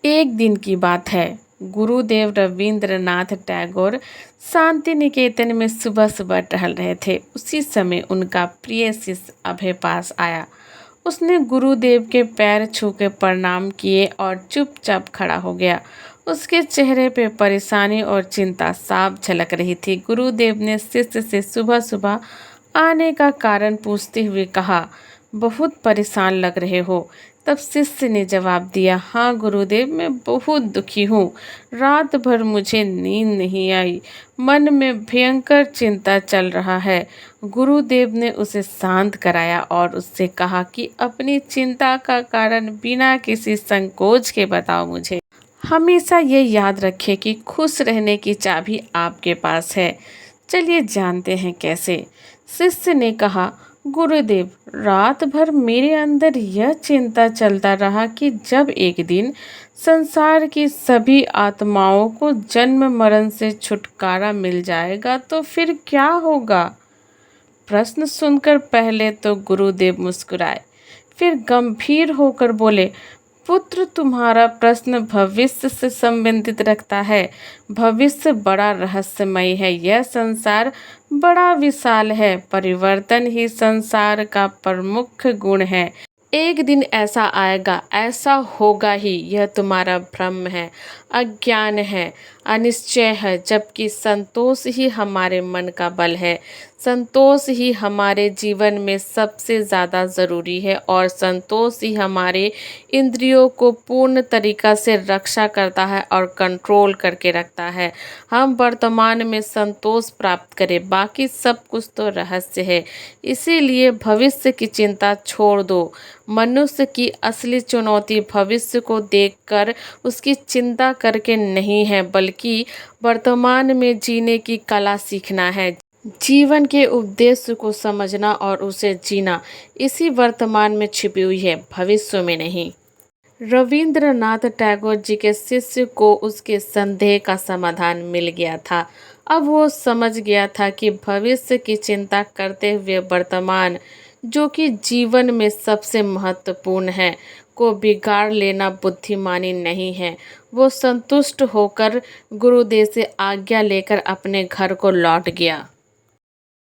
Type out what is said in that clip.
एक दिन की बात है। गुरुदेव रविंद्रनाथ टैगोर शांति निकेतन में सुबह सुबह टहल रहे थे। उसी समय उनका प्रिय शिष्य अभय पास आया। उसने गुरुदेव के पैर छू के प्रणाम किए और चुपचाप खड़ा हो गया। उसके चेहरे पे परेशानी और चिंता साफ झलक रही थी। गुरुदेव ने शिष्य से सुबह सुबह आने का कारण पूछते हुए कहा, बहुत परेशान लग रहे हो। तब शिष्य ने जवाब दिया, हाँ गुरुदेव, मैं बहुत दुखी हूँ। रात भर मुझे नींद नहीं आई। मन में भयंकर चिंता चल रहा है। गुरुदेव ने उसे शांत कराया और उससे कहा कि अपनी चिंता का कारण बिना किसी संकोच के बताओ मुझे। हमेशा ये याद रखें कि खुश रहने की चाबी आपके पास है। चलिए जानते हैं कैसे। शिष्य ने कहा, गुरुदेव, रात भर मेरे अंदर यह चिंता चलता रहा कि जब एक दिन संसार की सभी आत्माओं को जन्म मरण से छुटकारा मिल जाएगा तो फिर क्या होगा। प्रश्न सुनकर पहले तो गुरुदेव मुस्कुराए, फिर गंभीर होकर बोले, पुत्र, तुम्हारा प्रश्न भविष्य से संबंधित रखता है। भविष्य बड़ा रहस्यमय है। यह संसार बड़ा विशाल है। परिवर्तन ही संसार का प्रमुख गुण है। एक दिन ऐसा आएगा, ऐसा होगा ही। यह तुम्हारा भ्रम है, अज्ञान है, अनिश्चय है। जबकि संतोष ही हमारे मन का बल है। संतोष ही हमारे जीवन में सबसे ज़्यादा ज़रूरी है और संतोष ही हमारे इंद्रियों को पूर्ण तरीक़ा से रक्षा करता है और कंट्रोल करके रखता है। हम वर्तमान में संतोष प्राप्त करें, बाकी सब कुछ तो रहस्य है। इसीलिए भविष्य की चिंता छोड़ दो। मनुष्य की असली चुनौती भविष्य को देखकर उसकी चिंता करके नहीं है, बल्कि वर्तमान में जीने की कला सीखना है। जीवन के उद्देश्य को समझना और उसे जीना इसी वर्तमान में छिपी हुई है, भविष्य में नहीं। रविंद्रनाथ टैगोर जी के शिष्य को उसके संदेह का समाधान मिल गया था। अब वो समझ गया था कि भविष्य की चिंता करते हुए वर्तमान, जो कि जीवन में सबसे महत्वपूर्ण है, को बिगाड़ लेना बुद्धिमानी नहीं है। वो संतुष्ट होकर गुरुदेव से आज्ञा लेकर अपने घर को लौट गया।